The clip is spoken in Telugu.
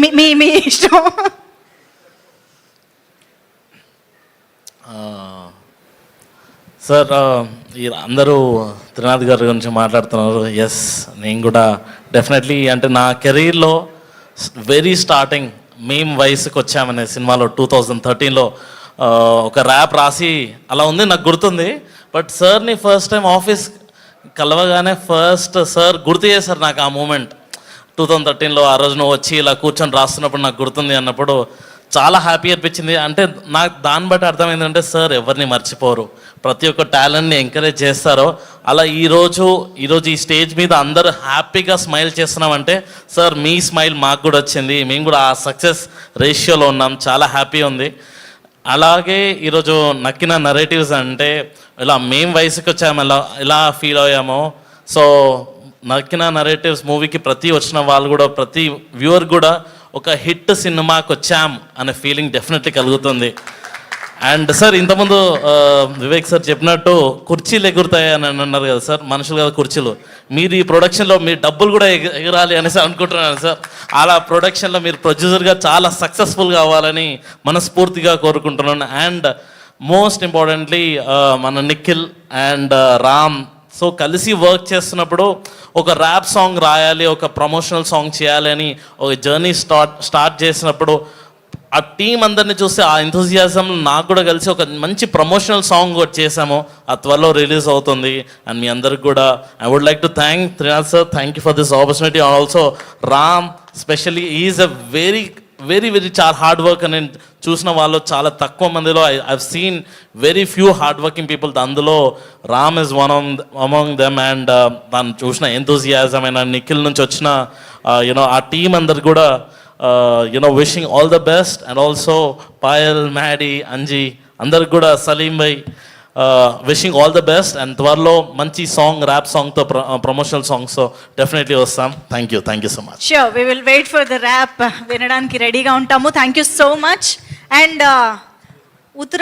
మీ మీ ఇష్టం. సార్ అందరూ త్రినాథ్ గారి గురించి మాట్లాడుతున్నారు. ఎస్, నేను కూడా డెఫినెట్లీ అంటే నా కెరీర్లో వెరీ స్టార్టింగ్ మేము వయసుకి వచ్చామనే సినిమాలో 2013లో ఒక ర్యాప్ రాసి అలా ఉంది, నాకు గుర్తుంది. బట్ సార్ని ఫస్ట్ టైం ఆఫీస్ కలవగానే ఫస్ట్ సార్ గుర్తు చేశారు నాకు ఆ మూమెంట్. 2013లో ఆ రోజు నువ్వు వచ్చి ఇలా కూర్చొని రాస్తున్నప్పుడు నాకు గుర్తుంది అన్నప్పుడు చాలా హ్యాపీ అనిపించింది. అంటే నాకు దాన్ని బట్టి అర్థమైందంటే సార్ ఎవరిని మర్చిపోరు, ప్రతి ఒక్క టాలెంట్ని ఎంకరేజ్ చేస్తారో. అలా ఈరోజు ఈ స్టేజ్ మీద అందరూ హ్యాపీగా స్మైల్ చేస్తున్నామంటే సార్ మీ స్మైల్ మాకు కూడా వచ్చింది, మేము కూడా ఆ సక్సెస్ రేషియోలో ఉన్నాం, చాలా హ్యాపీ ఉంది. అలాగే ఈరోజు నక్కిన నరేటివ్స్ అంటే ఇలా మేము వయసుకి వచ్చాము ఎలా ఫీల్ అయ్యామో. సో నక్కిన నరేటివ్స్ మూవీకి ప్రతి వచ్చిన వాళ్ళు కూడా ప్రతి వ్యూవర్ కూడా ఒక హిట్ సినిమాకి వచ్చాం అనే ఫీలింగ్ డెఫినెట్లీ కలుగుతుంది. అండ్ సార్ ఇంతకుముందు వివేక్ సార్ చెప్పినట్టు కుర్చీలు ఎగురుతాయి అని అన్నారు కదా సార్, మనుషులు కదా కుర్చీలు. మీరు ఈ ప్రొడక్షన్లో మీ డబ్బులు కూడా ఎగరాలి అనేసి అనుకుంటున్నాను సార్. అలా ప్రొడక్షన్లో మీరు ప్రొడ్యూసర్గా చాలా సక్సెస్ఫుల్గా అవ్వాలని మనస్ఫూర్తిగా కోరుకుంటున్నాను. అండ్ మోస్ట్ ఇంపార్టెంట్లీ మన నిఖిల్ అండ్ రామ్ సో కలిసి వర్క్ చేస్తున్నప్పుడు ఒక ర్యాప్ సాంగ్ రాయాలి, ఒక ప్రమోషనల్ సాంగ్ చేయాలి అని ఒక జర్నీ స్టార్ట్ చేసినప్పుడు ఆ టీం అందరిని చూస్తే ఆ ఎంథూజియాజం నాకు కూడా కలిసి ఒక మంచి ప్రమోషనల్ సాంగ్ కూడా చేసాము. ఆ త్వరలో రిలీజ్ అవుతుంది. అండ్ మీ అందరికి కూడా I would like to thank Trinath sir, thank you for this opportunity. And also Ram specially is a very చాలా హార్డ్ వర్క్. నేను చూసిన వాళ్ళు చాలా తక్కువ మందిలో I seen very few hard working people, అందులో Ram is one among them. And దాన్ని చూసిన ఎంథూజియాజం అయిన నిఖిల్ నుంచి వచ్చిన యూనో ఆ టీం అందరు కూడా wishing all the best. And also Payal, Maddy, Anji అందరికి కూడా, Salim bhai wishing all the best. And త్వరలో మంచి సాంగ్ ర్యాప్ సాంగ్తో ప్రమోషనల్ సాంగ్స్తో డెఫినెట్లీ వస్తాం. Thank you so much. Sure, we will wait for the rap, వినడానికి రెడీగా ఉంటాము. Thank you so much. And Uttara